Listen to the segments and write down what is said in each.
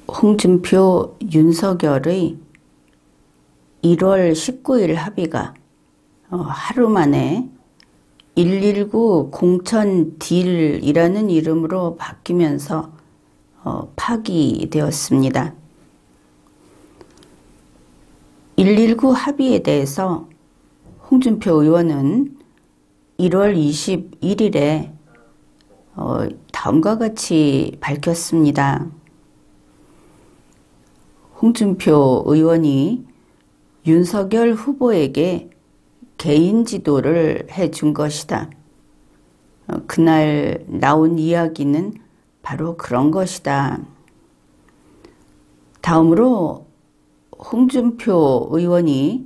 홍준표, 윤석열의 1월 19일 합의가 하루 만에 119 공천 딜이라는 이름으로 바뀌면서 파기되었습니다. 119 합의에 대해서 홍준표 의원은 1월 21일에 다음과 같이 밝혔습니다. 홍준표 의원이 윤석열 후보에게 개인 지도를 해준 것이다. 그날 나온 이야기는 바로 그런 것이다. 다음으로 홍준표 의원이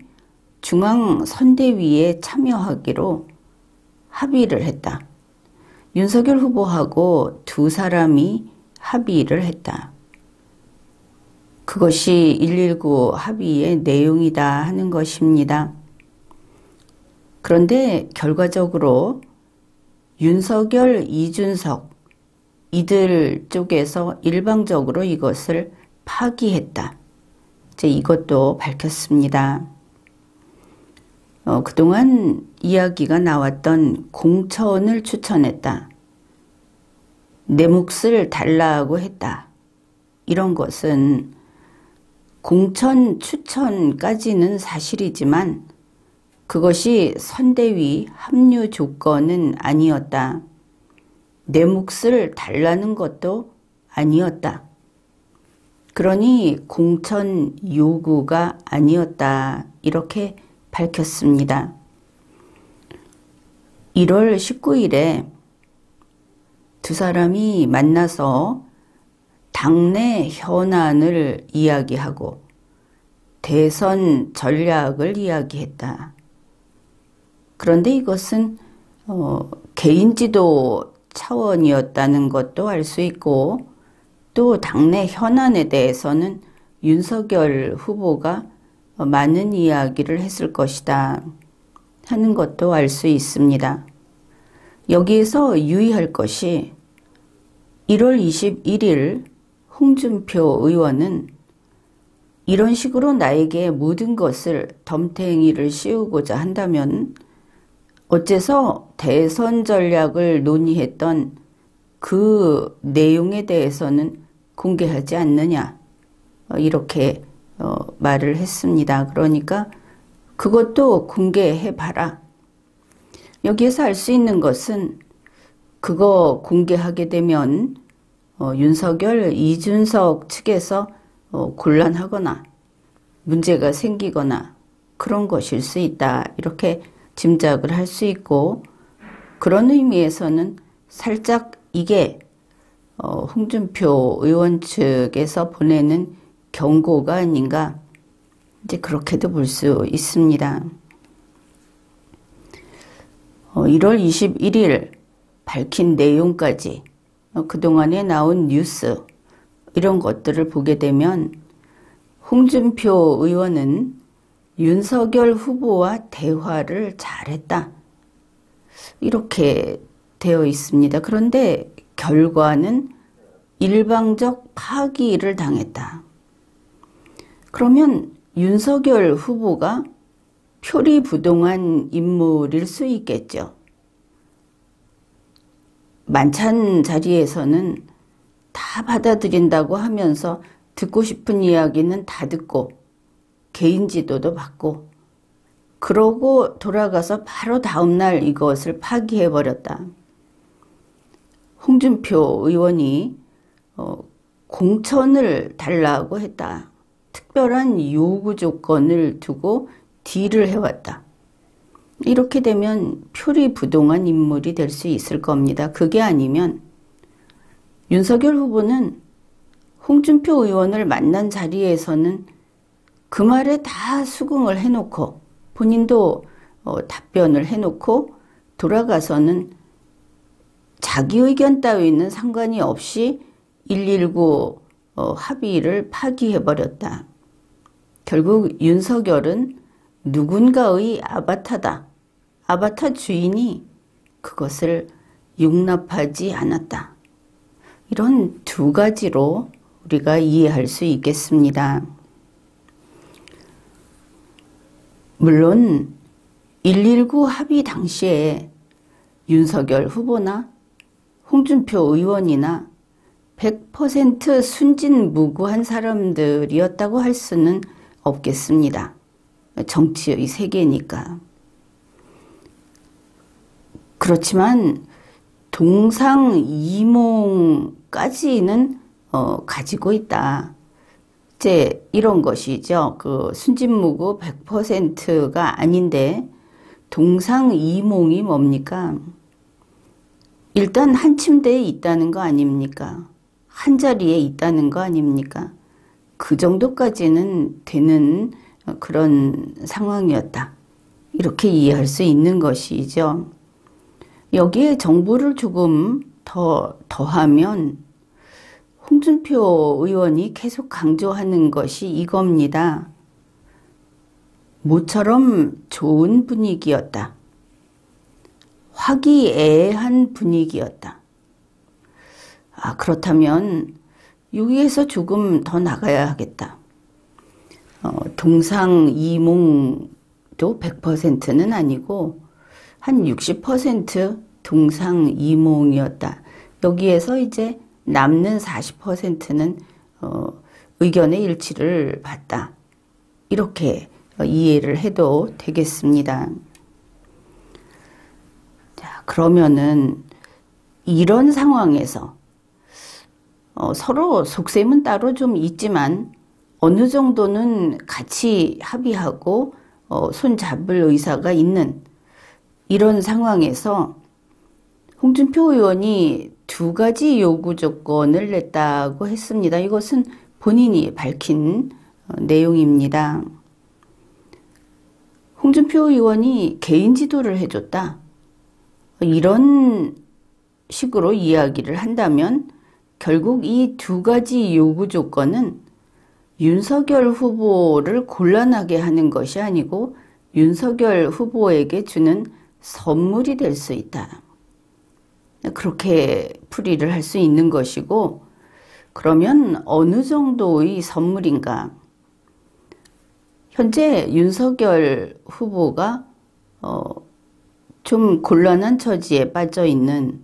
중앙선대위에 참여하기로 합의를 했다. 윤석열 후보하고 두 사람이 합의를 했다. 그것이 119 합의의 내용이다 하는 것입니다. 그런데 결과적으로 윤석열, 이준석 이들 쪽에서 일방적으로 이것을 파기했다. 이제 이것도 밝혔습니다. 그동안 이야기가 나왔던 공천을 추천했다. 내 몫을 달라고 했다. 이런 것은 공천 추천까지는 사실이지만 그것이 선대위 합류 조건은 아니었다. 내 몫을 달라는 것도 아니었다. 그러니 공천 요구가 아니었다. 이렇게 밝혔습니다. 1월 19일에 두 사람이 만나서 당내 현안을 이야기하고 대선 전략을 이야기했다. 그런데 이것은 개인 지도 차원이었다는 것도 알 수 있고 또 당내 현안에 대해서는 윤석열 후보가 많은 이야기를 했을 것이다 하는 것도 알 수 있습니다. 여기에서 유의할 것이 1월 21일 홍준표 의원은 이런 식으로 나에게 모든 것을 덤탱이를 씌우고자 한다면 어째서 대선 전략을 논의했던 그 내용에 대해서는 공개하지 않느냐 이렇게 말을 했습니다. 그러니까 그것도 공개해봐라. 여기에서 알 수 있는 것은 그거 공개하게 되면 윤석열, 이준석 측에서 곤란하거나 문제가 생기거나 그런 것일 수 있다. 이렇게 짐작을 할 수 있고 그런 의미에서는 살짝 이게 홍준표 의원 측에서 보내는 경고가 아닌가 이제 그렇게도 볼 수 있습니다. 1월 21일 밝힌 내용까지 그동안에 나온 뉴스 이런 것들을 보게 되면 홍준표 의원은 윤석열 후보와 대화를 잘했다. 이렇게 되어 있습니다. 그런데 결과는 일방적 파기를 당했다. 그러면 윤석열 후보가 표리부동한 인물일 수 있겠죠. 만찬 자리에서는 다 받아들인다고 하면서 듣고 싶은 이야기는 다 듣고 개인 지도도 받고 그러고 돌아가서 바로 다음날 이것을 파기해버렸다. 홍준표 의원이 공천을 달라고 했다. 특별한 요구 조건을 두고 딜을 해왔다. 이렇게 되면 표리부동한 인물이 될 수 있을 겁니다. 그게 아니면 윤석열 후보는 홍준표 의원을 만난 자리에서는 그 말에 다 수긍을 해놓고 본인도 답변을 해놓고 돌아가서는 자기 의견 따위는 상관이 없이 119 합의를 파기해버렸다. 결국 윤석열은 누군가의 아바타다. 아바타 주인이 그것을 용납하지 않았다. 이런 두 가지로 우리가 이해할 수 있겠습니다. 물론 119 합의 당시에 윤석열 후보나 홍준표 의원이나 100% 순진무구한 사람들이었다고 할 수는 없겠습니다. 정치의 세계니까. 그렇지만 동상이몽까지는 가지고 있다. 이제 이런 것이죠. 그 순진무구 100%가 아닌데 동상이몽이 뭡니까? 일단 한 침대에 있다는 거 아닙니까? 한 자리에 있다는 거 아닙니까? 그 정도까지는 되는 그런 상황이었다. 이렇게 이해할 수 있는 것이죠. 여기에 정보를 조금 더하면 홍준표 의원이 계속 강조하는 것이 이겁니다. 모처럼 좋은 분위기였다. 화기애애한 분위기였다. 그렇다면 여기에서 조금 더 나가야 하겠다. 동상이몽도 100%는 아니고 한 60% 동상이몽이었다. 여기에서 이제 남는 40%는 의견의 일치를 봤다. 이렇게 이해를 해도 되겠습니다. 자, 그러면은 이런 상황에서 서로 속셈은 따로 좀 있지만 어느 정도는 같이 합의하고 손 잡을 의사가 있는 이런 상황에서 홍준표 의원이 두 가지 요구 조건을 냈다고 했습니다. 이것은 본인이 밝힌 내용입니다. 홍준표 의원이 개인 지도를 해줬다. 이런 식으로 이야기를 한다면 결국 이 두 가지 요구 조건은 윤석열 후보를 곤란하게 하는 것이 아니고 윤석열 후보에게 주는 선물이 될 수 있다. 그렇게 풀이를 할 수 있는 것이고, 그러면 어느 정도의 선물인가? 현재 윤석열 후보가 좀 곤란한 처지에 빠져 있는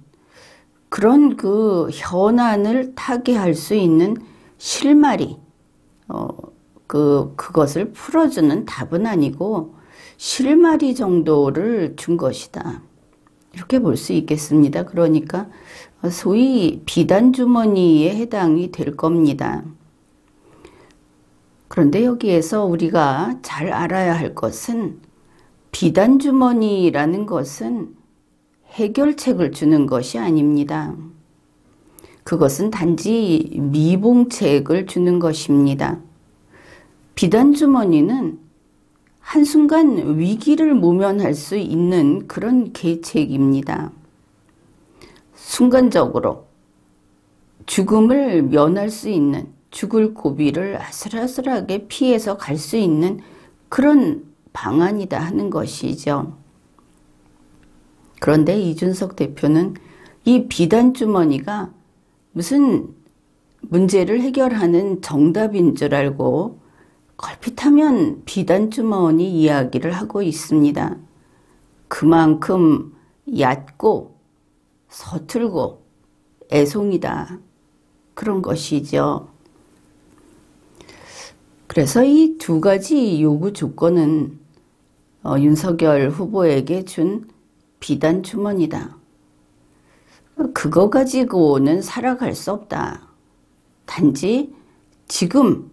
그런 그 현안을 타개할 수 있는 실마리, 그것을 풀어주는 답은 아니고 실마리 정도를 준 것이다. 이렇게 볼 수 있겠습니다. 그러니까 소위 비단주머니에 해당이 될 겁니다. 그런데 여기에서 우리가 잘 알아야 할 것은 비단주머니라는 것은 해결책을 주는 것이 아닙니다. 그것은 단지 미봉책을 주는 것입니다. 비단주머니는 한순간 위기를 모면할 수 있는 그런 계책입니다. 순간적으로 죽음을 면할 수 있는, 죽을 고비를 아슬아슬하게 피해서 갈 수 있는 그런 방안이다 하는 것이죠. 그런데 이준석 대표는 이 비단주머니가 무슨 문제를 해결하는 정답인 줄 알고 걸핏하면 비단주머니 이야기를 하고 있습니다. 그만큼 얕고 서툴고 애송이다. 그런 것이죠. 그래서 이 두 가지 요구 조건은 윤석열 후보에게 준 비단주머니다. 그거 가지고는 살아갈 수 없다. 단지 지금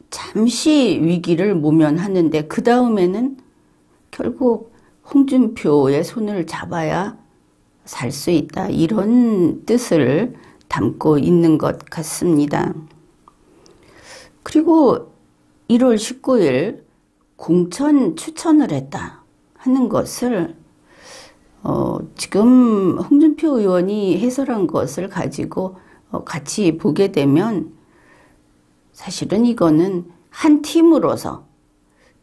잠시 위기를 모면하는데 그 다음에는 결국 홍준표의 손을 잡아야 살 수 있다. 이런 뜻을 담고 있는 것 같습니다. 그리고 1월 19일 공천 추천을 했다 하는 것을 지금 홍준표 의원이 해설한 것을 가지고 같이 보게 되면 사실은 이거는 한 팀으로서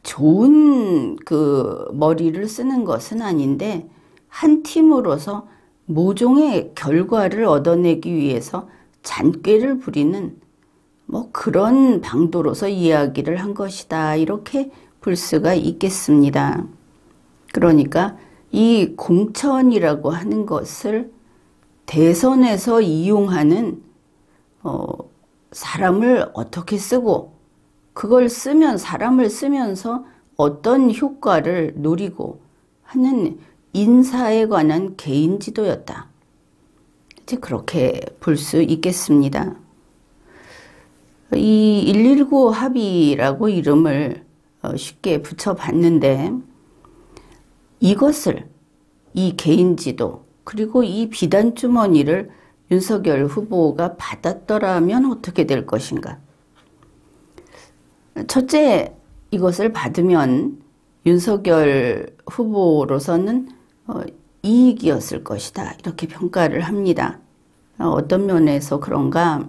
좋은 그 머리를 쓰는 것은 아닌데 한 팀으로서 모종의 결과를 얻어내기 위해서 잔꾀를 부리는 뭐 그런 방도로서 이야기를 한 것이다. 이렇게 볼 수가 있겠습니다. 그러니까 이 공천이라고 하는 것을 대선에서 이용하는 사람을 어떻게 쓰고 그걸 쓰면 사람을 쓰면서 어떤 효과를 노리고 하는 인사에 관한 개인 지도였다. 이제 그렇게 볼 수 있겠습니다. 이 119 합의라고 이름을 쉽게 붙여봤는데 이것을 이 개인 지도 그리고 이 비단 주머니를 윤석열 후보가 받았더라면 어떻게 될 것인가? 첫째, 이것을 받으면 윤석열 후보로서는 이익이었을 것이다. 이렇게 평가를 합니다. 어떤 면에서 그런가?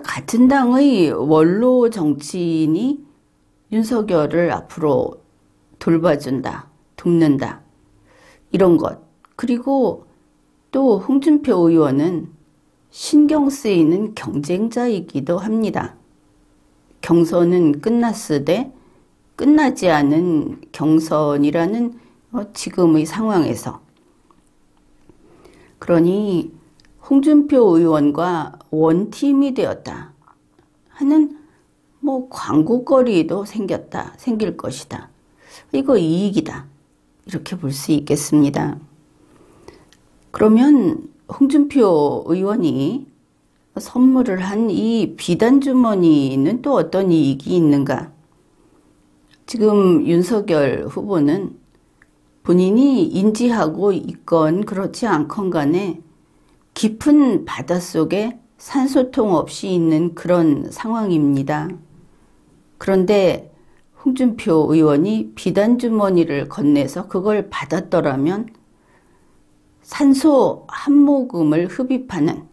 같은 당의 원로 정치인이 윤석열을 앞으로 돌봐준다, 돕는다. 이런 것. 그리고 또 홍준표 의원은 신경 쓰이는 경쟁자이기도 합니다. 경선은 끝났으되 끝나지 않은 경선이라는 지금의 상황에서 그러니 홍준표 의원과 원팀이 되었다 하는 뭐 광고거리도 생길 것이다. 이거 이익이다. 이렇게 볼 수 있겠습니다. 그러면 홍준표 의원이 선물을 한 이 비단 주머니는 또 어떤 이익이 있는가? 지금 윤석열 후보는 본인이 인지하고 있건 그렇지 않건 간에 깊은 바닷속에 산소통 없이 있는 그런 상황입니다. 그런데 홍준표 의원이 비단 주머니를 건네서 그걸 받았더라면 산소 한 모금을 흡입하는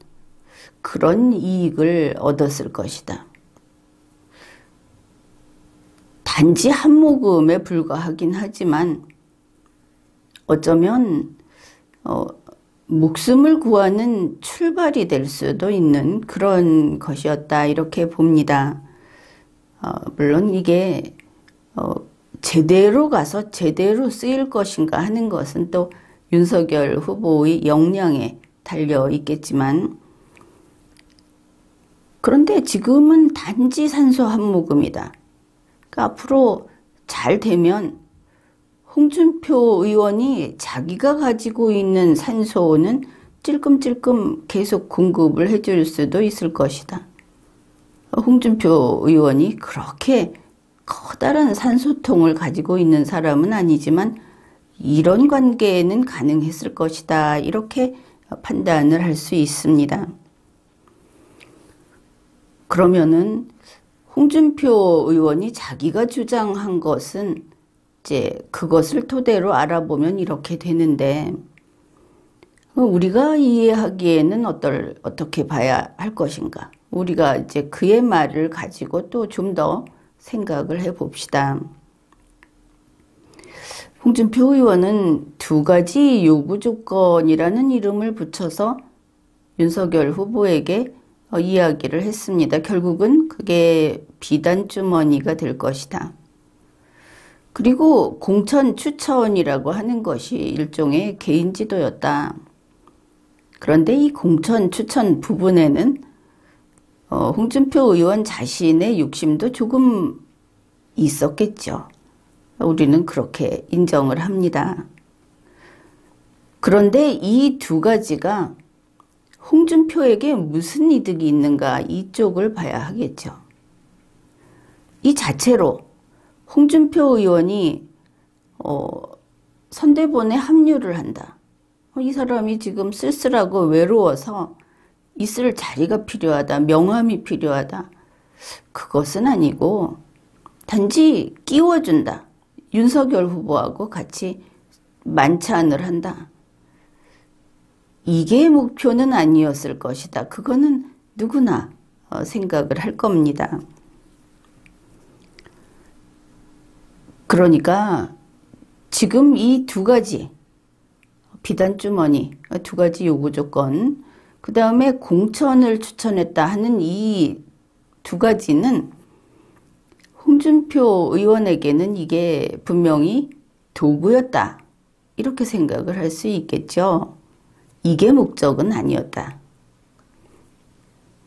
그런 이익을 얻었을 것이다. 단지 한 모금에 불과하긴 하지만 어쩌면 목숨을 구하는 출발이 될 수도 있는 그런 것이었다. 이렇게 봅니다. 물론 이게 제대로 가서 제대로 쓰일 것인가 하는 것은 또 윤석열 후보의 역량에 달려 있겠지만 그런데 지금은 단지 산소 한 모금이다. 그러니까 앞으로 잘 되면 홍준표 의원이 자기가 가지고 있는 산소는 찔끔찔끔 계속 공급을 해줄 수도 있을 것이다. 홍준표 의원이 그렇게 커다란 산소통을 가지고 있는 사람은 아니지만 이런 관계에는 가능했을 것이다. 이렇게 판단을 할 수 있습니다. 그러면은 홍준표 의원이 자기가 주장한 것은 이제 그것을 토대로 알아보면 이렇게 되는데 우리가 이해하기에는 어떻게 봐야 할 것인가? 우리가 이제 그의 말을 가지고 또 좀 더 생각을 해 봅시다. 홍준표 의원은 두 가지 요구 조건이라는 이름을 붙여서 윤석열 후보에게 이야기를 했습니다. 결국은 그게 비단 주머니가 될 것이다. 그리고 공천 추천이라고 하는 것이 일종의 개인 지도였다. 그런데 이 공천 추천 부분에는 홍준표 의원 자신의 욕심도 조금 있었겠죠. 우리는 그렇게 인정을 합니다. 그런데 이 두 가지가 홍준표에게 무슨 이득이 있는가 이쪽을 봐야 하겠죠. 이 자체로 홍준표 의원이 선대본에 합류를 한다. 이 사람이 지금 쓸쓸하고 외로워서 있을 자리가 필요하다. 명함이 필요하다. 그것은 아니고 단지 끼워준다. 윤석열 후보하고 같이 만찬을 한다. 이게 목표는 아니었을 것이다. 그거는 누구나 생각을 할 겁니다. 그러니까 지금 이 두 가지 비단 주머니 두 가지 요구 조건 그 다음에 공천을 추천했다 하는 이 두 가지는 홍준표 의원에게는 이게 분명히 도구였다. 이렇게 생각을 할 수 있겠죠. 이게 목적은 아니었다.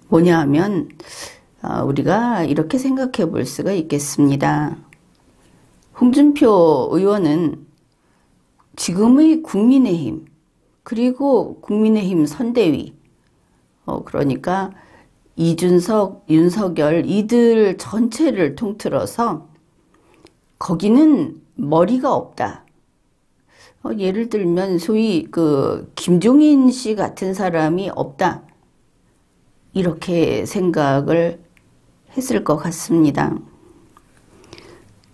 뭐냐 하면 우리가 이렇게 생각해 볼 수가 있겠습니다. 홍준표 의원은 지금의 국민의힘 그리고 국민의힘 선대위 그러니까 이준석, 윤석열 이들 전체를 통틀어서 거기는 머리가 없다. 예를 들면 소위 김종인 씨 같은 사람이 없다. 이렇게 생각을 했을 것 같습니다.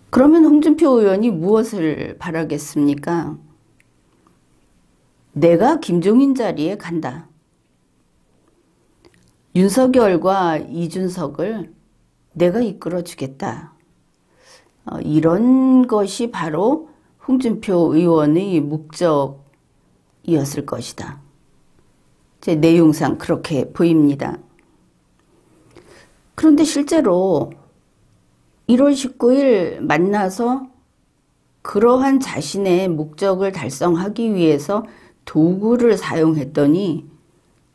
그러면 홍준표 의원이 무엇을 바라겠습니까? 내가 김종인 자리에 간다. 윤석열과 이준석을 내가 이끌어주겠다. 이런 것이 바로 홍준표 의원의 목적이었을 것이다. 제 내용상 그렇게 보입니다. 그런데 실제로 1월 19일 만나서 그러한 자신의 목적을 달성하기 위해서 도구를 사용했더니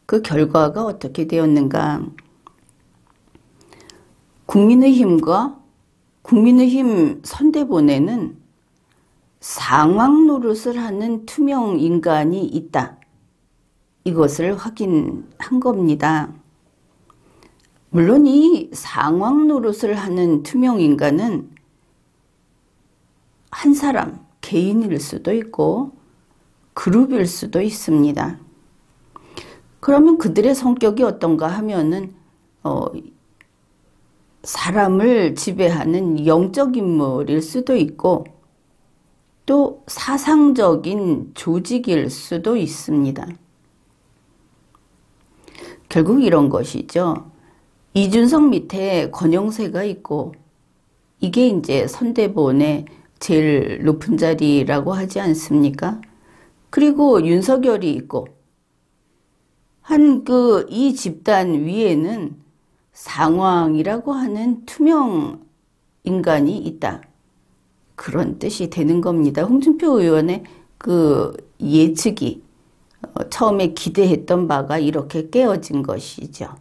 그 결과가 어떻게 되었는가? 국민의힘과 국민의힘 선대본에는 상황 노릇을 하는 투명 인간이 있다. 이것을 확인한 겁니다. 물론 이 상황 노릇을 하는 투명 인간은 한 사람, 개인일 수도 있고 그룹일 수도 있습니다. 그러면 그들의 성격이 어떤가 하면은 사람을 지배하는 영적 인물일 수도 있고 또 사상적인 조직일 수도 있습니다. 결국 이런 것이죠. 이준석 밑에 권영세가 있고 이게 이제 선대본의 제일 높은 자리라고 하지 않습니까? 그리고 윤석열이 있고 이 집단 위에는 상황이라고 하는 투명 인간이 있다. 그런 뜻이 되는 겁니다. 홍준표 의원의 그 예측이 처음에 기대했던 바가 이렇게 깨어진 것이죠.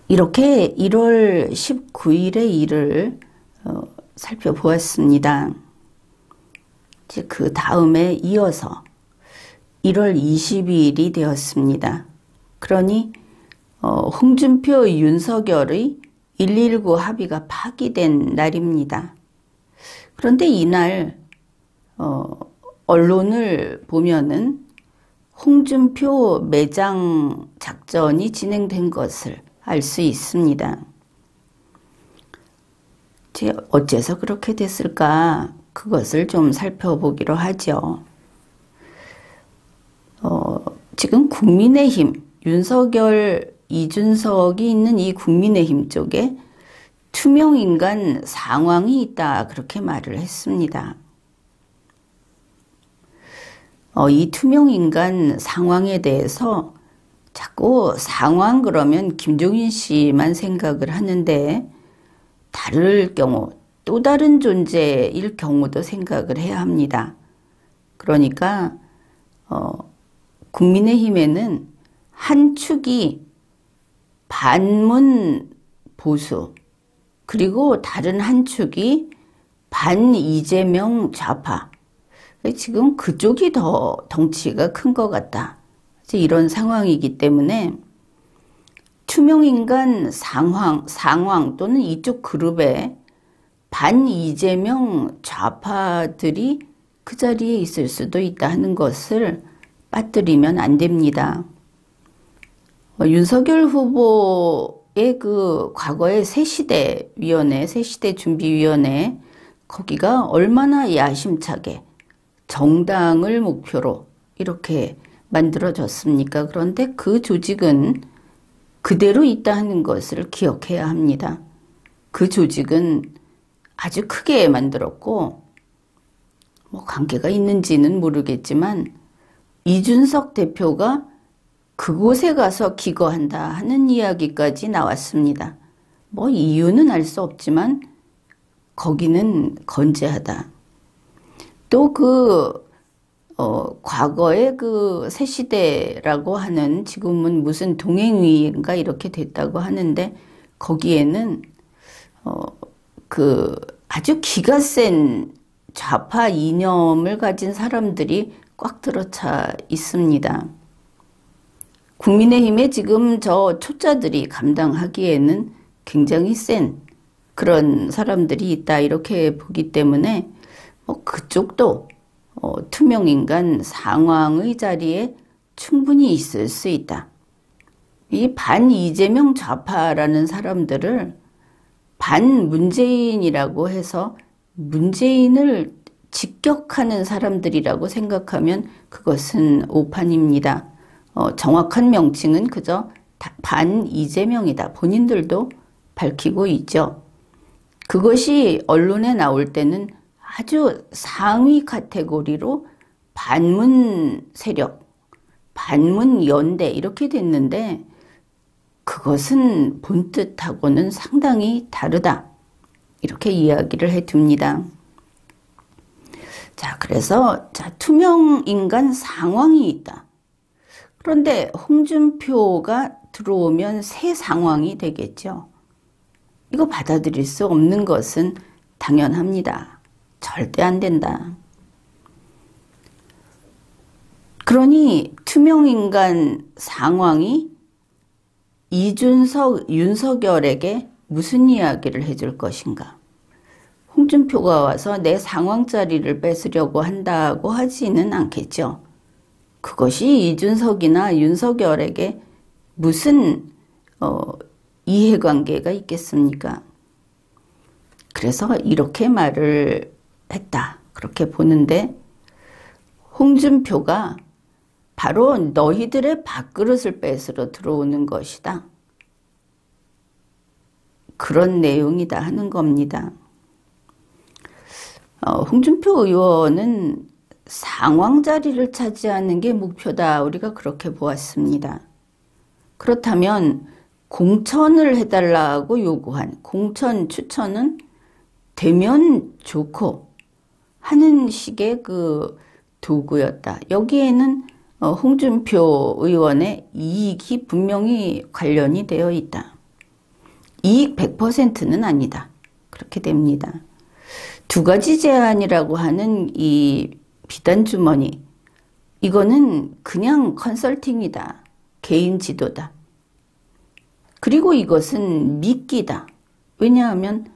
이렇게 1월 19일의 일을 살펴보았습니다. 이제 그 다음에 이어서 1월 22일이 되었습니다. 그러니 홍준표, 윤석열의 119 합의가 파기된 날입니다. 그런데 이날 언론을 보면은 홍준표 매장 작전이 진행된 것을 알 수 있습니다. 어째서 그렇게 됐을까? 그것을 좀 살펴보기로 하죠. 지금 국민의힘, 윤석열, 이준석이 있는 이 국민의힘 쪽에 투명인간 상황이 있다. 그렇게 말을 했습니다. 이 투명인간 상황에 대해서 자꾸 상황 그러면 김종인 씨만 생각을 하는데 다를 경우 또 다른 존재일 경우도 생각을 해야 합니다. 그러니까 국민의힘에는 한 축이 반문 보수 그리고 다른 한 축이 반 이재명 좌파 지금 그쪽이 더 덩치가 큰 것 같다. 이런 상황이기 때문에 투명인간 상황 또는 이쪽 그룹에 반 이재명 좌파들이 그 자리에 있을 수도 있다 하는 것을 빠뜨리면 안 됩니다. 윤석열 후보의 그 과거의 새시대 준비위원회 거기가 얼마나 야심차게 정당을 목표로 이렇게 만들어졌습니까? 그런데 그 조직은 그대로 있다 하는 것을 기억해야 합니다. 그 조직은 아주 크게 만들었고 관계가 있는지는 모르겠지만 이준석 대표가 그곳에 가서 기거한다 하는 이야기까지 나왔습니다. 뭐 이유는 알 수 없지만 거기는 건재하다. 또 과거에 그 새시대라고 하는 지금은 무슨 동행위인가 이렇게 됐다고 하는데 거기에는 아주 기가 센 좌파 이념을 가진 사람들이 꽉 들어차 있습니다. 국민의힘에 지금 저 초짜들이 감당하기에는 굉장히 센 그런 사람들이 있다 이렇게 보기 때문에 그쪽도 투명인간 상황의 자리에 충분히 있을 수 있다. 이 반 이재명 좌파라는 사람들을 반 문재인이라고 해서 문재인을 직격하는 사람들이라고 생각하면 그것은 오판입니다. 정확한 명칭은 그저 반 이재명이다. 본인들도 밝히고 있죠. 그것이 언론에 나올 때는 아주 상위 카테고리로 반문 세력, 반문 연대 이렇게 됐는데 그것은 본뜻하고는 상당히 다르다. 이렇게 이야기를 해둡니다. 자, 그래서 투명인간 상황이 있다. 그런데 홍준표가 들어오면 새 상황이 되겠죠. 이거 받아들일 수 없는 것은 당연합니다. 절대 안 된다. 그러니 투명인간 상황이 이준석, 윤석열에게 무슨 이야기를 해줄 것인가? 홍준표가 와서 내 상황 자리를 뺏으려고 한다고 하지는 않겠죠. 그것이 이준석이나 윤석열에게 무슨 이해관계가 있겠습니까? 그래서 이렇게 말을 했다. 그렇게 보는데 홍준표가 바로 너희들의 밥그릇을 뺏으러 들어오는 것이다. 그런 내용이다 하는 겁니다. 홍준표 의원은 상황 자리를 차지하는 게 목표다. 우리가 그렇게 보았습니다. 그렇다면 공천을 해달라고 요구한 공천 추천은 되면 좋고 하는 식의 그 도구였다. 여기에는 홍준표 의원의 이익이 분명히 관련이 되어 있다. 이익 100%는 아니다. 그렇게 됩니다. 두 가지 제안이라고 하는 이 비단 주머니, 이거는 그냥 컨설팅이다. 개인 지도다. 그리고 이것은 미끼다. 왜냐하면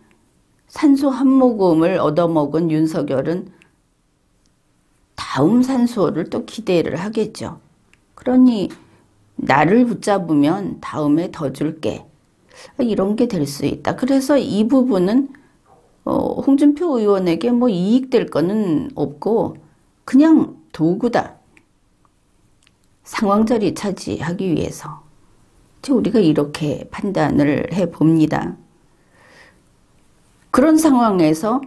산소 한 모금을 얻어먹은 윤석열은 다음 산소를 또 기대를 하겠죠. 그러니 나를 붙잡으면 다음에 더 줄게. 이런 게 될 수 있다. 그래서 이 부분은 홍준표 의원에게 뭐 이익될 거는 없고 그냥 도구다. 상황 자리 차지하기 위해서. 우리가 이렇게 판단을 해봅니다. 그런 상황에서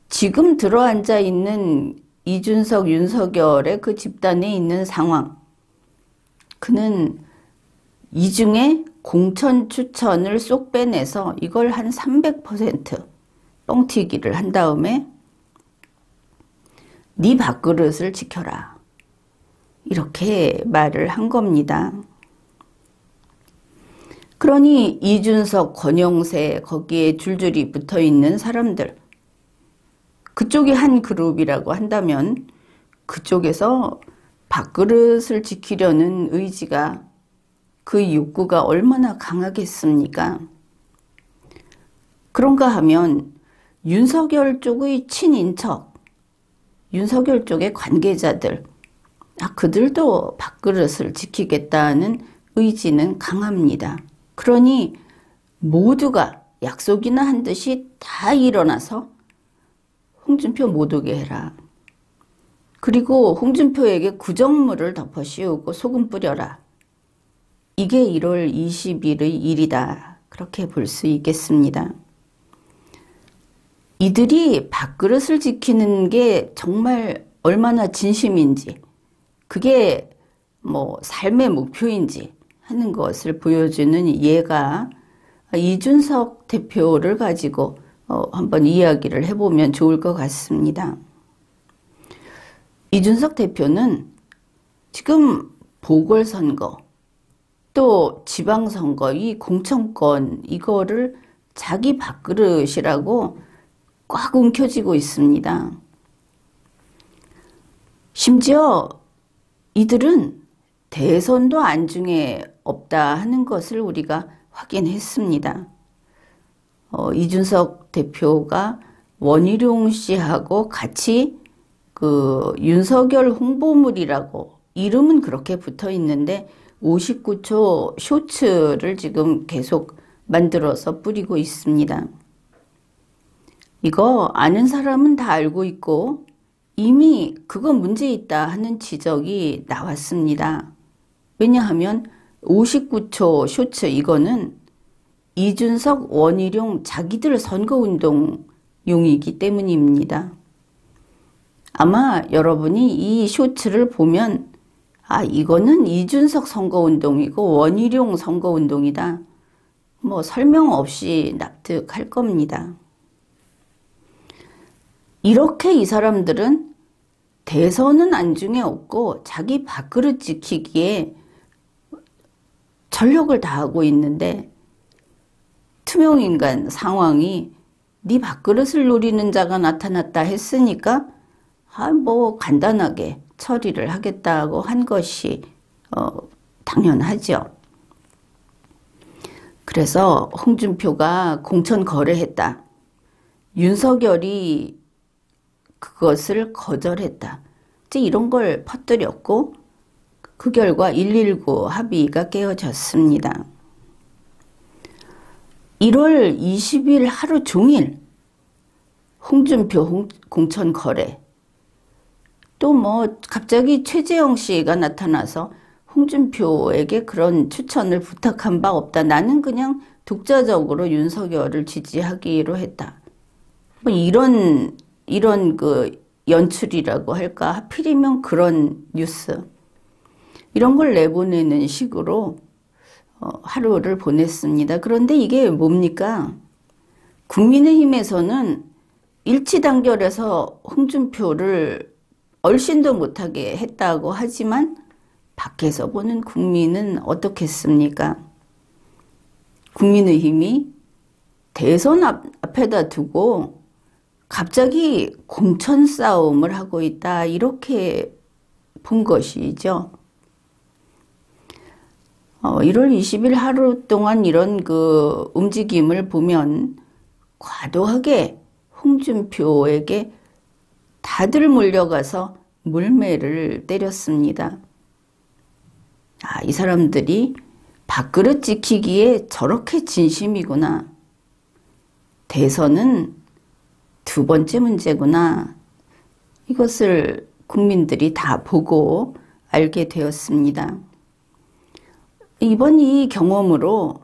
지금 들어앉아 있는 이준석, 윤석열의 그 집단에 있는 상황, 그는 이 중에 공천 추천을 쏙 빼내서 이걸 한 300% 뻥튀기를 한 다음에 네 밥그릇을 지켜라. 이렇게 말을 한 겁니다. 그러니 이준석, 권영세 거기에 줄줄이 붙어있는 사람들, 그쪽이 한 그룹이라고 한다면 그쪽에서 밥그릇을 지키려는 의지가, 그 욕구가 얼마나 강하겠습니까? 그런가 하면 윤석열 쪽의 친인척, 윤석열 쪽의 관계자들, 그들도 밥그릇을 지키겠다는 의지는 강합니다. 그러니 모두가 약속이나 한 듯이 다 일어나서 홍준표 못 오게 해라. 그리고 홍준표에게 구정물을 덮어 씌우고 소금 뿌려라. 이게 1월 20일의 일이다. 그렇게 볼 수 있겠습니다. 이들이 밥그릇을 지키는 게 정말 얼마나 진심인지, 그게 뭐 삶의 목표인지 하는 것을 보여주는 예가 이준석 대표를 가지고 한번 이야기를 해보면 좋을 것 같습니다. 이준석 대표는 지금 보궐선거 또 지방선거 이 공천권 이거를 자기 밥그릇이라고 꽉 움켜쥐고 있습니다. 심지어 이들은 대선도 안중에 없다 하는 것을 우리가 확인했습니다. 이준석 대표가 원희룡 씨하고 같이 그 윤석열 홍보물이라고 이름은 그렇게 붙어 있는데 59초 쇼츠를 지금 계속 만들어서 뿌리고 있습니다. 이거 아는 사람은 다 알고 있고 이미 그거 문제 있다 하는 지적이 나왔습니다. 왜냐하면 59초 쇼츠 이거는 이준석, 원희룡 자기들 선거운동용이기 때문입니다. 아마 여러분이 이 쇼츠를 보면 이거는 이준석 선거운동이고 원희룡 선거운동이다. 뭐 설명 없이 납득할 겁니다. 이렇게 이 사람들은 대선은 안중에 없고 자기 밥그릇 지키기에 전력을 다하고 있는데 투명인간 상황이 네 밥그릇을 노리는 자가 나타났다 했으니까 뭐 간단하게 처리를 하겠다고 한 것이 당연하죠. 그래서 홍준표가 공천 거래했다. 윤석열이 그것을 거절했다. 이제 이런 걸 퍼뜨렸고 그 결과 119 합의가 깨어졌습니다. 1월 20일 하루 종일 홍준표 공천 거래 또 뭐 갑자기 최재형 씨가 나타나서 홍준표에게 그런 추천을 부탁한 바 없다. 나는 그냥 독자적으로 윤석열을 지지하기로 했다. 뭐 이런 그 연출이라고 할까? 하필이면 그런 뉴스. 이런 걸 내보내는 식으로 하루를 보냈습니다. 그런데 이게 뭡니까? 국민의힘에서는 일치단결해서 홍준표를 얼씬도 못하게 했다고 하지만 밖에서 보는 국민은 어떻겠습니까? 국민의힘이 대선 앞에다 두고 갑자기 공천 싸움을 하고 있다 이렇게 본 것이죠. 1월 20일 하루 동안 이런 그 움직임을 보면 과도하게 홍준표에게 다들 몰려가서 물매를 때렸습니다. 이 사람들이 밥그릇 지키기에 저렇게 진심이구나. 대선은 두 번째 문제구나. 이것을 국민들이 다 보고 알게 되었습니다. 이번 이 경험으로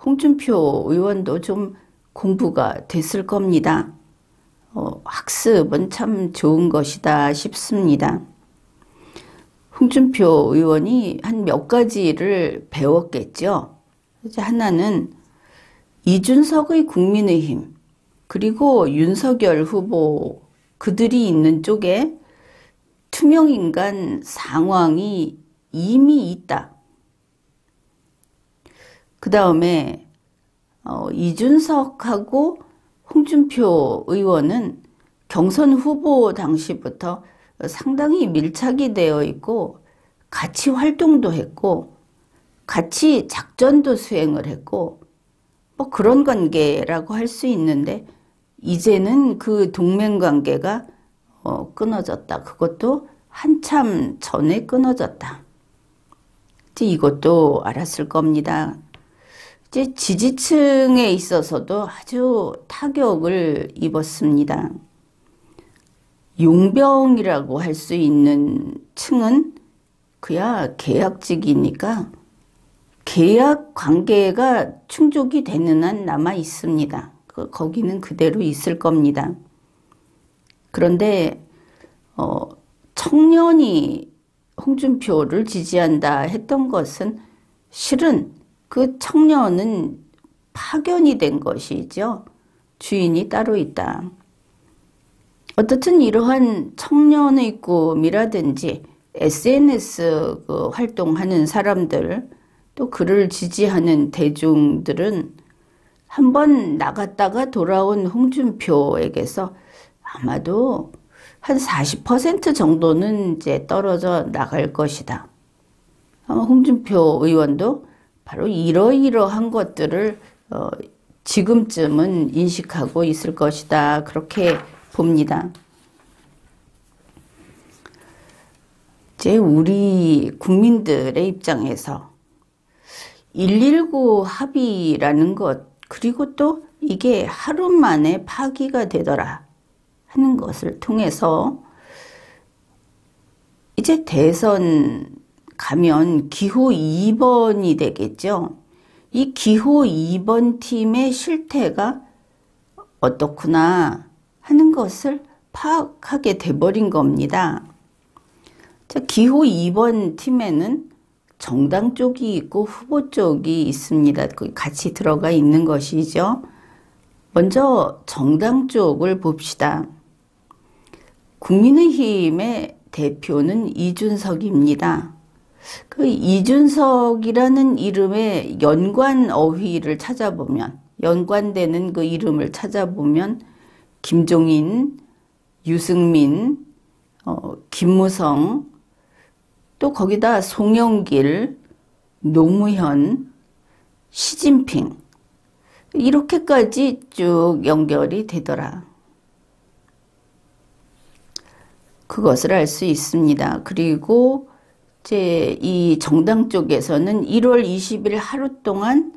홍준표 의원도 좀 공부가 됐을 겁니다. 학습은 참 좋은 것이다 싶습니다. 홍준표 의원이 한 몇 가지를 배웠겠죠. 하나는 이준석의 국민의힘 그리고 윤석열 후보 그들이 있는 쪽에 투명인간 상황이 이미 있다. 그 다음에 이준석하고 홍준표 의원은 경선 후보 당시부터 상당히 밀착이 되어 있고 같이 활동도 했고 같이 작전도 수행을 했고 뭐 그런 관계라고 할 수 있는데 이제는 그 동맹관계가 끊어졌다. 그것도 한참 전에 끊어졌다. 이제 이것도 알았을 겁니다. 이제 지지층에 있어서도 아주 타격을 입었습니다. 용병이라고 할 수 있는 층은 그야 계약직이니까 계약 관계가 충족이 되는 한 남아 있습니다. 거기는 그대로 있을 겁니다. 그런데 청년이 홍준표를 지지한다 했던 것은 실은 그 청년은 파견이 된 것이죠. 주인이 따로 있다. 어떻든 이러한 청년의 꿈이라든지 SNS 활동하는 사람들, 또 그를 지지하는 대중들은 한번 나갔다가 돌아온 홍준표에게서 아마도 한 40% 정도는 이제 떨어져 나갈 것이다. 아마 홍준표 의원도 바로 이러이러한 것들을 지금쯤은 인식하고 있을 것이다. 그렇게 봅니다. 이제 우리 국민들의 입장에서 119 합의라는 것, 그리고 또 이게 하루 만에 파기가 되더라 하는 것을 통해서 이제 대선 가면 기호 2번이 되겠죠. 이 기호 2번 팀의 실태가 어떻구나 하는 것을 파악하게 돼버린 겁니다. 자, 기호 2번 팀에는 정당 쪽이 있고 후보 쪽이 있습니다. 같이 들어가 있는 것이죠. 먼저 정당 쪽을 봅시다. 국민의힘의 대표는 이준석입니다. 그 이준석이라는 이름의 연관 어휘를 찾아보면, 연관되는 그 이름을 찾아보면 김종인, 유승민, 김무성, 또 거기다 송영길, 노무현, 시진핑 이렇게까지 쭉 연결이 되더라. 그것을 알 수 있습니다. 그리고 이제 이 정당 쪽에서는 1월 20일 하루 동안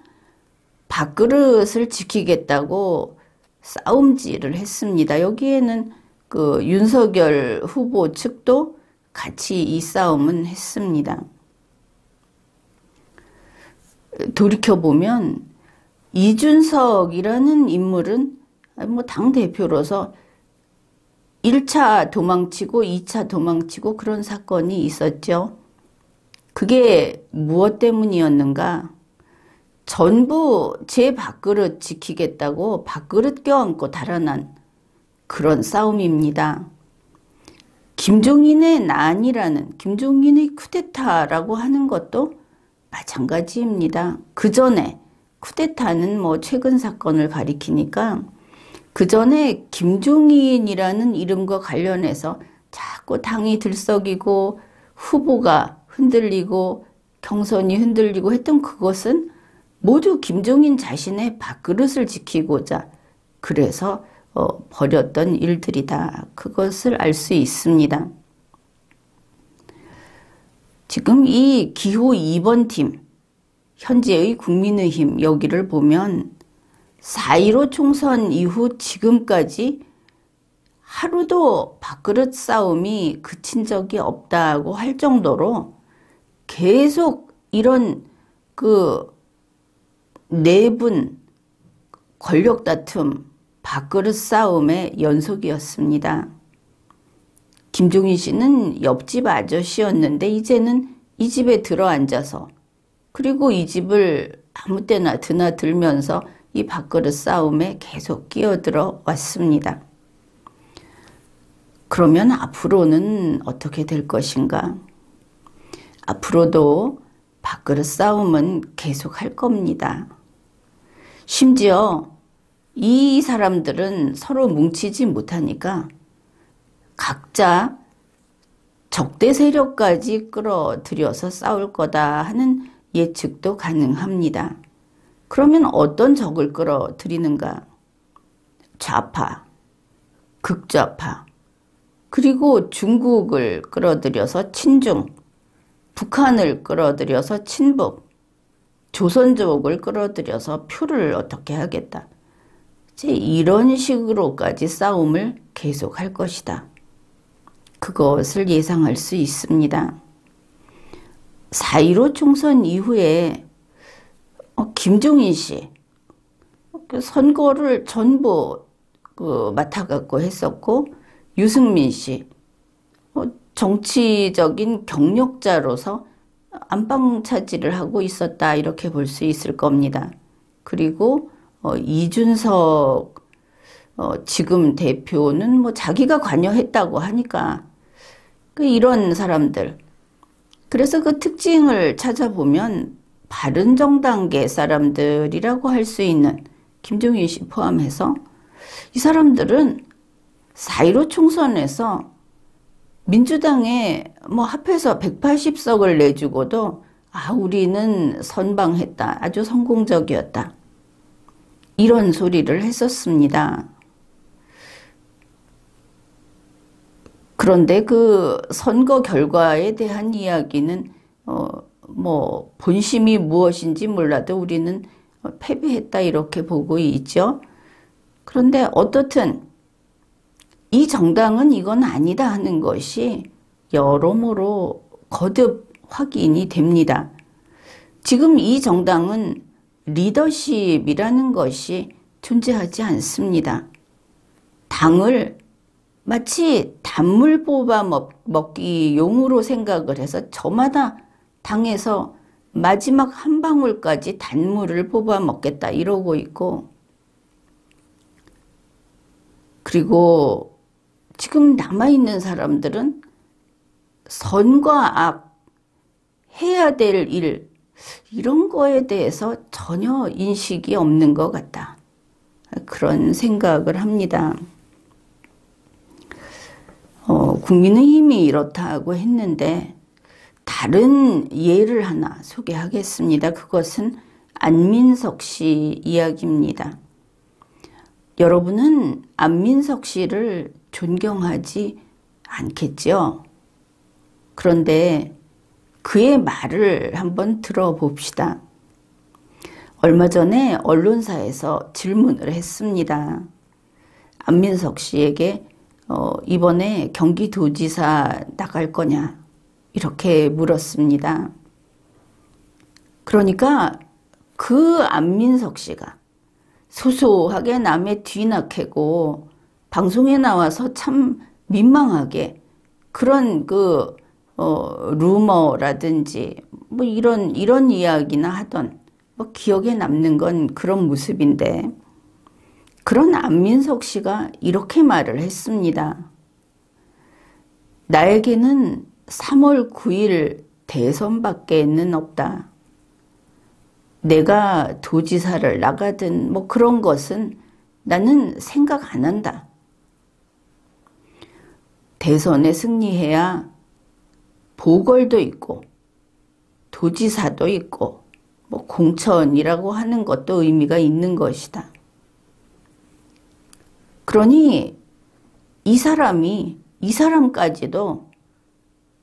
밥그릇을 지키겠다고 싸움질을 했습니다. 여기에는 그 윤석열 후보 측도 같이 이 싸움은 했습니다. 돌이켜보면 이준석이라는 인물은 뭐 당대표로서 1차 도망치고 2차 도망치고 그런 사건이 있었죠. 그게 무엇 때문이었는가? 전부 제 밥그릇 지키겠다고 밥그릇 껴안고 달아난 그런 싸움입니다. 김종인의 난이라는, 김종인의 쿠데타라고 하는 것도 마찬가지입니다. 그 전에 쿠데타는 뭐 최근 사건을 가리키니까 그 전에 김종인이라는 이름과 관련해서 자꾸 당이 들썩이고 후보가 흔들리고 경선이 흔들리고 했던 그것은 모두 김종인 자신의 밥그릇을 지키고자 그래서 벌였던 일들이다. 그것을 알 수 있습니다. 지금 이 기호 2번 팀, 현재의 국민의힘 여기를 보면 4.15 총선 이후 지금까지 하루도 밥그릇 싸움이 그친 적이 없다고 할 정도로 계속 이런 그 내분, 권력 다툼, 밥그릇 싸움의 연속이었습니다. 김종인 씨는 옆집 아저씨였는데 이제는 이 집에 들어앉아서 그리고 이 집을 아무 때나 드나들면서 이 밥그릇 싸움에 계속 끼어들어 왔습니다. 그러면 앞으로는 어떻게 될 것인가? 앞으로도 밥그릇 싸움은 계속 할 겁니다. 심지어 이 사람들은 서로 뭉치지 못하니까 각자 적대 세력까지 끌어들여서 싸울 거다 하는 예측도 가능합니다. 그러면 어떤 적을 끌어들이는가? 좌파, 극좌파, 그리고 중국을 끌어들여서 친중, 북한을 끌어들여서 친북, 조선족을 끌어들여서 표를 어떻게 하겠다. 이제 이런 식으로까지 싸움을 계속할 것이다. 그것을 예상할 수 있습니다. 4.15 총선 이후에 김종인 씨 선거를 전부 맡아갖고 했었고 유승민 씨 정치적인 경력자로서 안방 차지를 하고 있었다 이렇게 볼 수 있을 겁니다. 그리고 이준석 지금 대표는 뭐 자기가 관여했다고 하니까 이런 사람들. 그래서 그 특징을 찾아보면 바른정당계 사람들이라고 할 수 있는 김종인 씨 포함해서 이 사람들은 4.15 총선에서 민주당에 뭐 합해서 180석을 내주고도 우리는 선방했다. 아주 성공적이었다. 이런 소리를 했었습니다. 그런데 그 선거 결과에 대한 이야기는 뭐 본심이 무엇인지 몰라도 우리는 패배했다 이렇게 보고 있죠. 그런데 어떻든 이 정당은 이건 아니다 하는 것이 여러모로 거듭 확인이 됩니다. 지금 이 정당은 리더십이라는 것이 존재하지 않습니다. 당을 마치 단물 뽑아 먹기 용으로 생각을 해서 저마다 당에서 마지막 한 방울까지 단물을 뽑아 먹겠다 이러고 있고, 그리고 지금 남아있는 사람들은 선과 악, 해야 될 일, 이런 거에 대해서 전혀 인식이 없는 것 같다. 그런 생각을 합니다. 국민의힘이 이렇다고 했는데 다른 예를 하나 소개하겠습니다. 그것은 안민석 씨 이야기입니다. 여러분은 안민석 씨를 존경하지 않겠죠? 그런데 그의 말을 한번 들어봅시다. 얼마 전에 언론사에서 질문을 했습니다. 안민석 씨에게 이번에 경기도지사 나갈 거냐 이렇게 물었습니다. 그러니까 그 안민석 씨가 소소하게 남의 뒤나 캐고 방송에 나와서 참 민망하게 그런 루머라든지 뭐 이런 이야기나 하던 뭐 기억에 남는 건 그런 모습인데, 그런 안민석 씨가 이렇게 말을 했습니다. 나에게는 3월 9일 대선밖에는 없다. 내가 도지사를 나가든 뭐 그런 것은 나는 생각 안 한다. 대선에 승리해야 보궐도 있고 도지사도 있고 뭐 공천이라고 하는 것도 의미가 있는 것이다. 그러니 이 사람까지도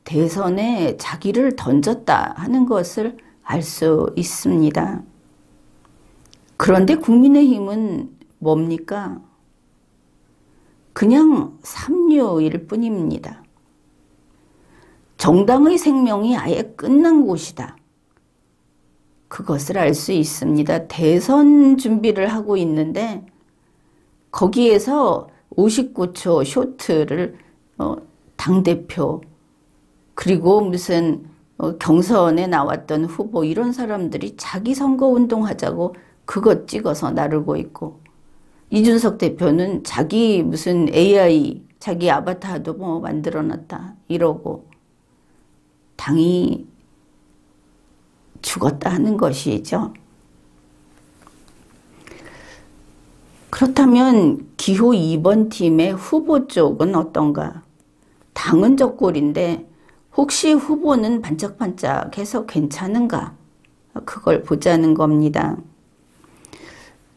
대선에 자기를 던졌다 하는 것을 알 수 있습니다. 그런데 국민의힘은 뭡니까? 그냥 삼류일 뿐입니다. 정당의 생명이 아예 끝난 곳이다. 그것을 알 수 있습니다. 대선 준비를 하고 있는데 거기에서 59초 쇼트를 당대표 그리고 무슨 경선에 나왔던 후보 이런 사람들이 자기 선거운동 하자고 그것 찍어서 나르고 있고, 이준석 대표는 자기 무슨 AI 자기 아바타도 뭐 만들어놨다 이러고 당이 죽었다 하는 것이죠. 그렇다면 기호 2번 팀의 후보 쪽은 어떤가? 당은 적골인데 혹시 후보는 반짝반짝해서 괜찮은가? 그걸 보자는 겁니다.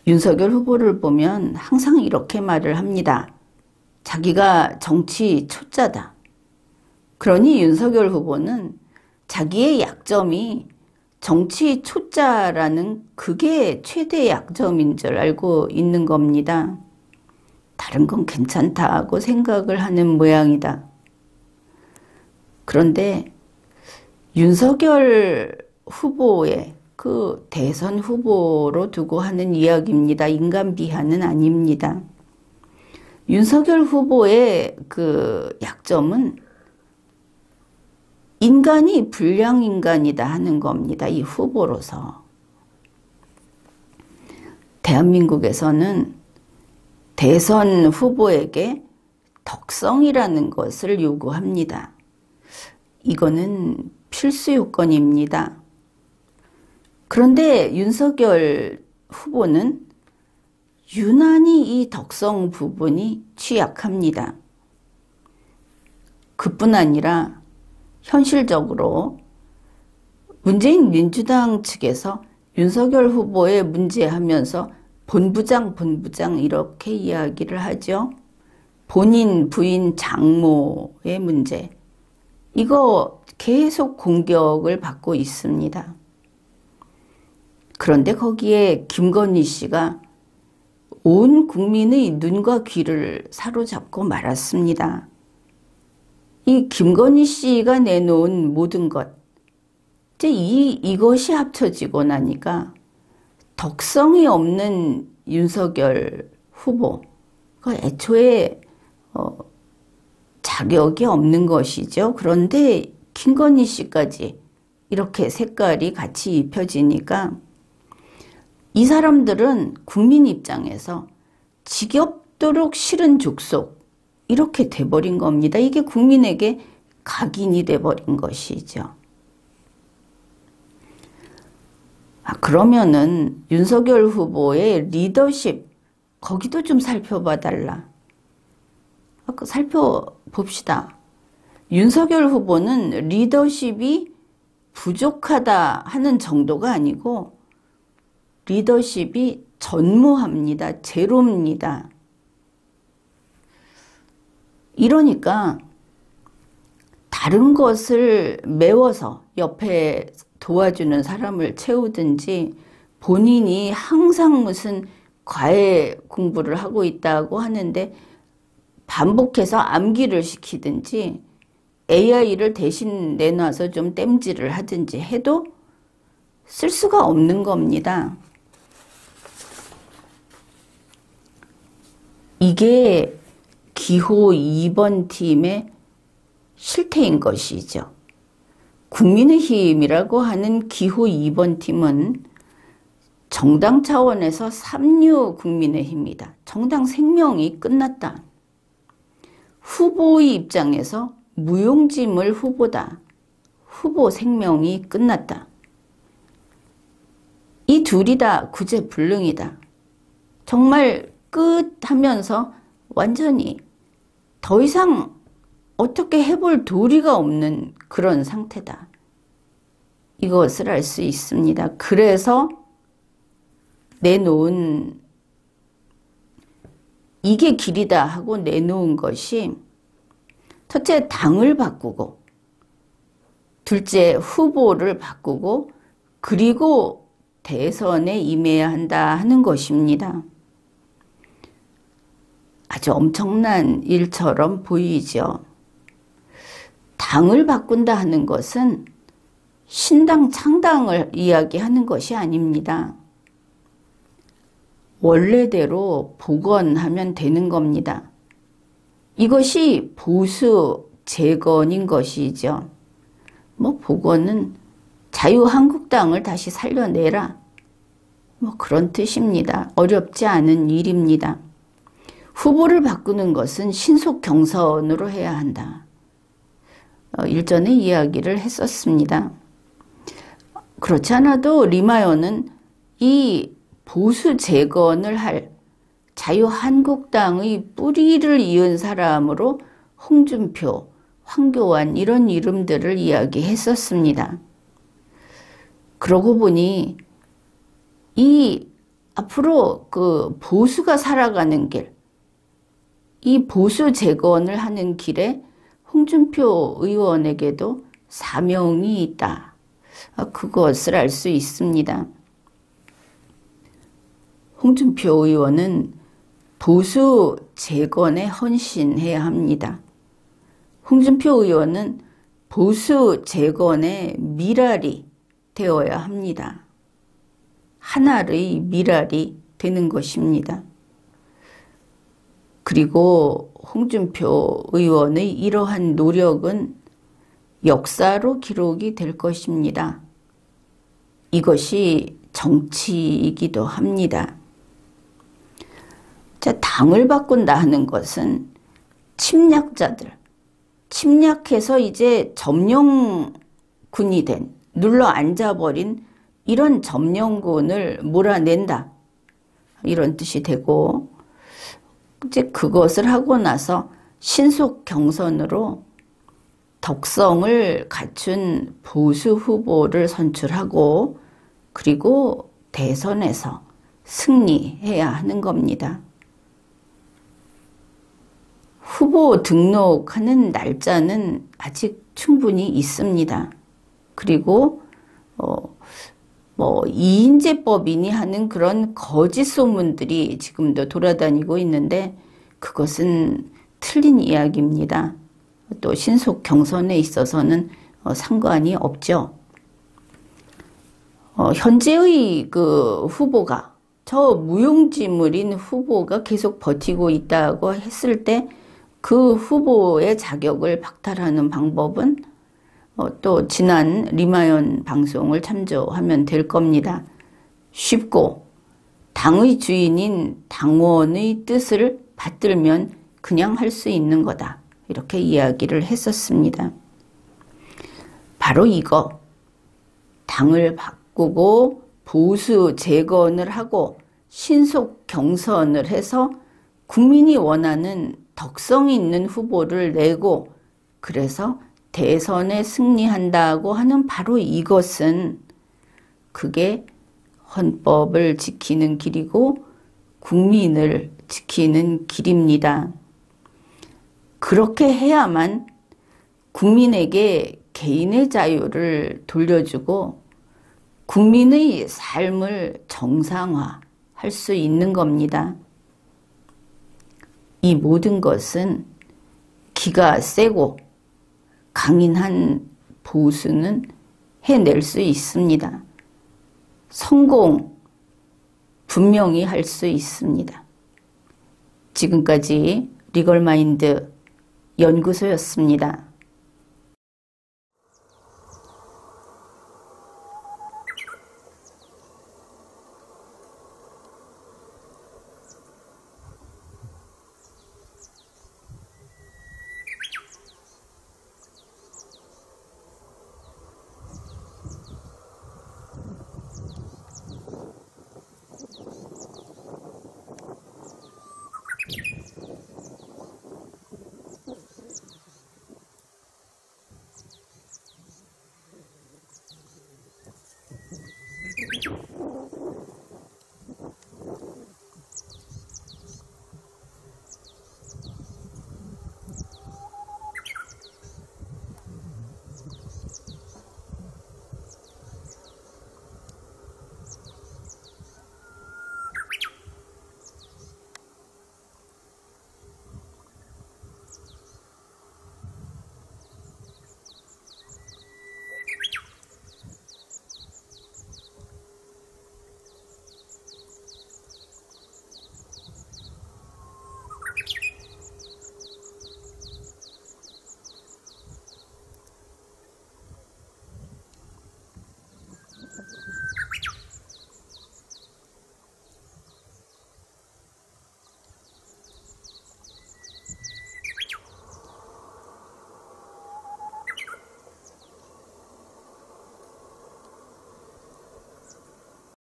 윤석열 후보를 보면 항상 이렇게 말을 합니다. 자기가 정치 초짜다. 그러니 윤석열 후보는 자기의 약점이 정치 초짜라는 그게 최대 약점인 줄 알고 있는 겁니다. 다른 건 괜찮다고 생각을 하는 모양이다. 그런데 윤석열 후보의 그 대선 후보로 두고 하는 이야기입니다. 인간 비하는 아닙니다. 윤석열 후보의 그 약점은 인간이 불량 인간이다 하는 겁니다. 이 후보로서. 대한민국에서는 대선 후보에게 덕성이라는 것을 요구합니다. 이거는 필수 요건입니다. 그런데 윤석열 후보는 유난히 이 덕성 부분이 취약합니다. 그뿐 아니라 현실적으로 문재인 민주당 측에서 윤석열 후보에 문제하면서 본부장 이렇게 이야기를 하죠. 본인 부인 장모의 문제. 이거 계속 공격을 받고 있습니다. 그런데 거기에 김건희 씨가 온 국민의 눈과 귀를 사로잡고 말았습니다. 이 김건희 씨가 내놓은 모든 것, 이제 이것이 합쳐지고 나니까 덕성이 없는 윤석열 후보가 애초에 자격이 없는 것이죠. 그런데 김건희 씨까지 이렇게 색깔이 같이 입혀지니까 이 사람들은 국민 입장에서 지겹도록 싫은 족속 이렇게 돼버린 겁니다. 이게 국민에게 각인이 돼버린 것이죠. 그러면은 윤석열 후보의 리더십 거기도 좀 살펴봐 달라. 살펴봅시다. 윤석열 후보는 리더십이 부족하다 하는 정도가 아니고 리더십이 전무합니다. 제로입니다. 이러니까 다른 것을 메워서 옆에 도와주는 사람을 채우든지 본인이 항상 무슨 과외 공부를 하고 있다고 하는데 반복해서 암기를 시키든지 AI를 대신 내놔서 좀 땜질을 하든지 해도 쓸 수가 없는 겁니다. 이게 기호 2번 팀의 실태인 것이죠. 국민의힘이라고 하는 기호 2번 팀은 정당 차원에서 삼류 국민의힘이다. 정당 생명이 끝났다. 후보의 입장에서 무용지물 후보다. 후보 생명이 끝났다. 이 둘이 다 구제불능이다. 정말 끝 하면서 완전히 더 이상 어떻게 해볼 도리가 없는 그런 상태다. 이것을 알 수 있습니다. 그래서 내놓은 이게 길이다 하고 내놓은 것이 첫째 당을 바꾸고 둘째 후보를 바꾸고 그리고 대선에 임해야 한다 하는 것입니다. 아주 엄청난 일처럼 보이죠. 당을 바꾼다 하는 것은 신당 창당을 이야기하는 것이 아닙니다. 원래대로 복원하면 되는 겁니다. 이것이 보수 재건인 것이죠. 복원은 자유한국당을 다시 살려내라. 그런 뜻입니다. 어렵지 않은 일입니다. 후보를 바꾸는 것은 신속 경선으로 해야 한다. 일전에 이야기를 했었습니다. 그렇지 않아도 리마요는 이 보수 재건을 할 자유한국당의 뿌리를 이은 사람으로 홍준표, 황교안 이런 이름들을 이야기했었습니다. 그러고 보니 이 앞으로 그 보수가 살아가는 길, 이 보수 재건을 하는 길에 홍준표 의원에게도 사명이 있다. 그것을 알 수 있습니다. 홍준표 의원은 보수 재건에 헌신해야 합니다. 홍준표 의원은 보수 재건의 미랄이 되어야 합니다. 하나의 미랄이 되는 것입니다. 그리고 홍준표 의원의 이러한 노력은 역사로 기록이 될 것입니다. 이것이 정치이기도 합니다. 자, 당을 바꾼다 하는 것은 침략자들, 침략해서 이제 점령군이 된, 눌러 앉아버린 이런 점령군을 몰아낸다. 이런 뜻이 되고, 이제 그것을 하고 나서 신속 경선으로 덕성을 갖춘 보수 후보를 선출하고, 그리고 대선에서 승리해야 하는 겁니다. 후보 등록하는 날짜는 아직 충분히 있습니다. 그리고 이인제법이니 하는 그런 거짓 소문들이 지금도 돌아다니고 있는데 그것은 틀린 이야기입니다. 또 신속 경선에 있어서는 상관이 없죠. 현재의 그 후보가, 저 무용지물인 후보가 계속 버티고 있다고 했을 때 그 후보의 자격을 박탈하는 방법은 또 지난 리마연 방송을 참조하면 될 겁니다. 쉽고 당의 주인인 당원의 뜻을 받들면 그냥 할 수 있는 거다. 이렇게 이야기를 했었습니다. 바로 이거, 당을 바꾸고 보수 재건을 하고 신속 경선을 해서 국민이 원하는 덕성 있는 후보를 내고 그래서 대선에 승리한다고 하는 바로 이것은 그게 헌법을 지키는 길이고 국민을 지키는 길입니다. 그렇게 해야만 국민에게 개인의 자유를 돌려주고 국민의 삶을 정상화할 수 있는 겁니다. 이 모든 것은 기가 세고 강인한 보수는 해낼 수 있습니다. 성공 분명히 할 수 있습니다. 지금까지 리걸마인드 연구소였습니다.